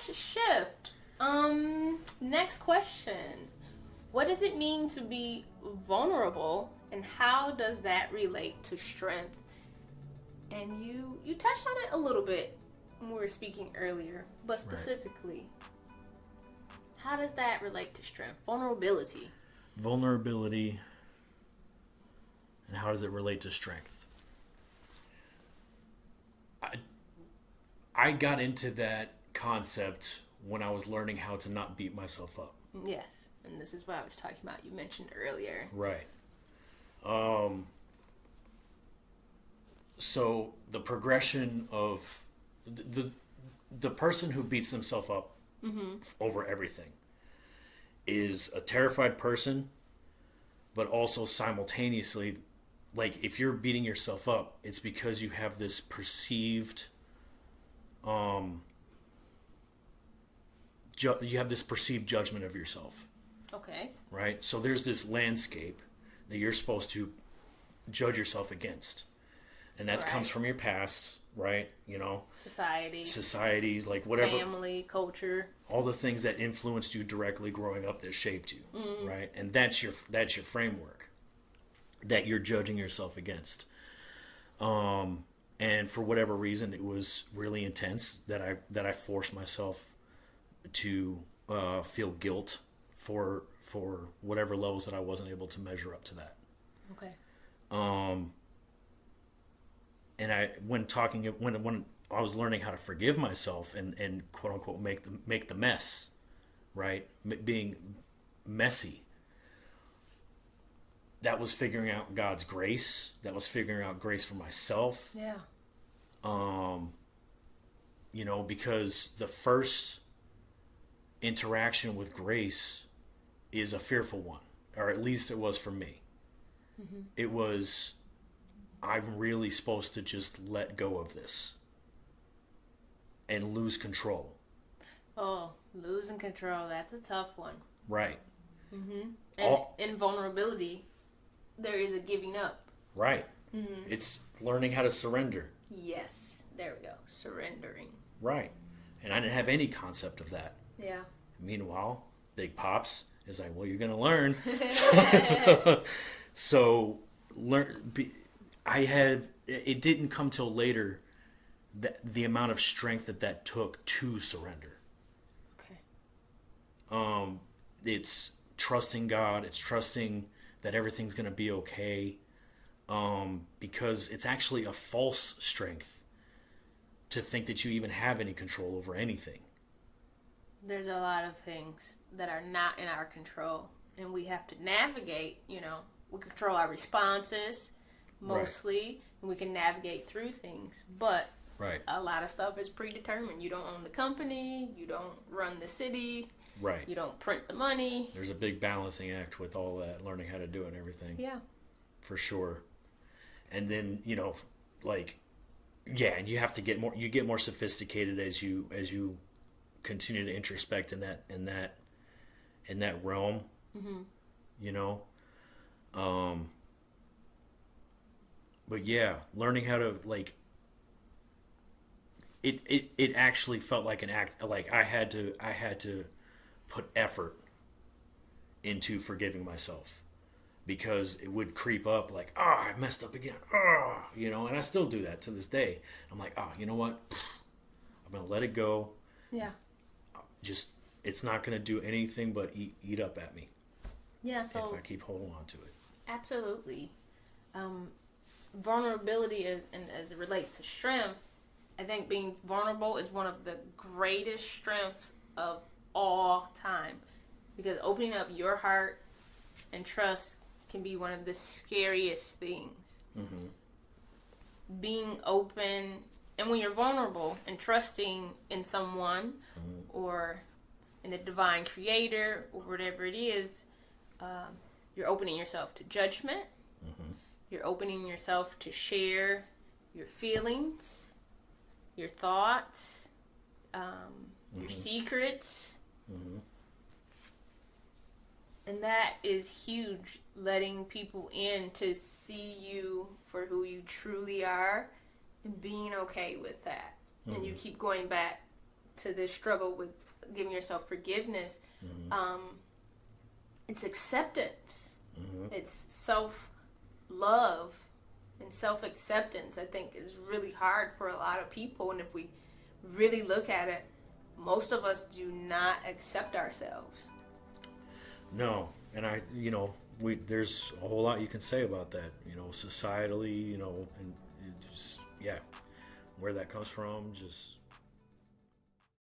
let's shift. Next question. What does it mean to be vulnerable, and how does that relate to strength? And you touched on it a little bit when we were speaking earlier, but specifically, how does that relate to strength? Vulnerability. Vulnerability, and how does it relate to strength? I got into that concept when I was learning how to not beat myself up. Yes, and this is what I was talking about. You mentioned earlier. Right. So the progression of the person who beats themselves up over everything is a terrified person, but also simultaneously, like, if you're beating yourself up, it's because you have this perceived judgment of yourself. Okay. Right? So there's this landscape that you're supposed to judge yourself against. And that comes from your past, right? You know, society, like whatever, family, culture, all the things that influenced you directly growing up that shaped you, right? And that's your framework that you're judging yourself against. And for whatever reason, it was really intense that I forced myself to feel guilt for whatever levels that I wasn't able to measure up to that. Okay. And when I was learning how to forgive myself and quote unquote make the mess, right? Being messy. That was figuring out God's grace. That was figuring out grace for myself. Yeah. You know, because the first interaction with grace is a fearful one, or at least it was for me. Mm-hmm. It was, I'm really supposed to just let go of this and lose control. Oh, losing control, that's a tough one. Right. Mm-hmm. And in vulnerability, there is a giving up. Right. Mm-hmm. It's learning how to surrender. Yes, there we go. Surrendering. Right. And I didn't have any concept of that. Yeah. Meanwhile, Big Pops is like, well, you're going to learn. So it didn't come till later that the amount of strength that took to surrender. Okay. It's trusting God. It's trusting that everything's going to be okay. Because it's actually a false strength to think that you even have any control over anything. There's a lot of things that are not in our control, and we have to navigate, you know. We control our responses, mostly, and we can navigate through things, but a lot of stuff is predetermined. You don't own the company, you don't run the city, you don't print the money. There's a big balancing act with all that, learning how to do it and everything. Yeah. For sure. And then, you know, like, yeah, and you have to get more sophisticated as you continue to introspect in that realm. Mm-hmm. You know, but yeah, learning how to, like, it actually felt like an act. Like I had to put effort into forgiving myself. Because it would creep up like, I messed up again. You know, and I still do that to this day. I'm like, you know what? I'm going to let it go. Yeah. Just, it's not going to do anything but eat up at me. Yeah, so. If I keep holding on to it. Absolutely. Vulnerability, and as it relates to strength, I think being vulnerable is one of the greatest strengths of all time. Because opening up your heart and trust can be one of the scariest things. Mm-hmm. Being open, and when you're vulnerable and trusting in someone or in the divine creator or whatever it is, you're opening yourself to judgment. Mm-hmm. You're opening yourself to share your feelings, your thoughts, your secrets. Mm-hmm. And that is huge, letting people in to see you for who you truly are and being okay with that. Mm-hmm. And you keep going back to this struggle with giving yourself forgiveness, it's acceptance. It's self-love and self-acceptance, I think, is really hard for a lot of people. And if we really look at it, most of us do not accept ourselves. No. And there's a whole lot you can say about that, societally, and it just, where that comes from, just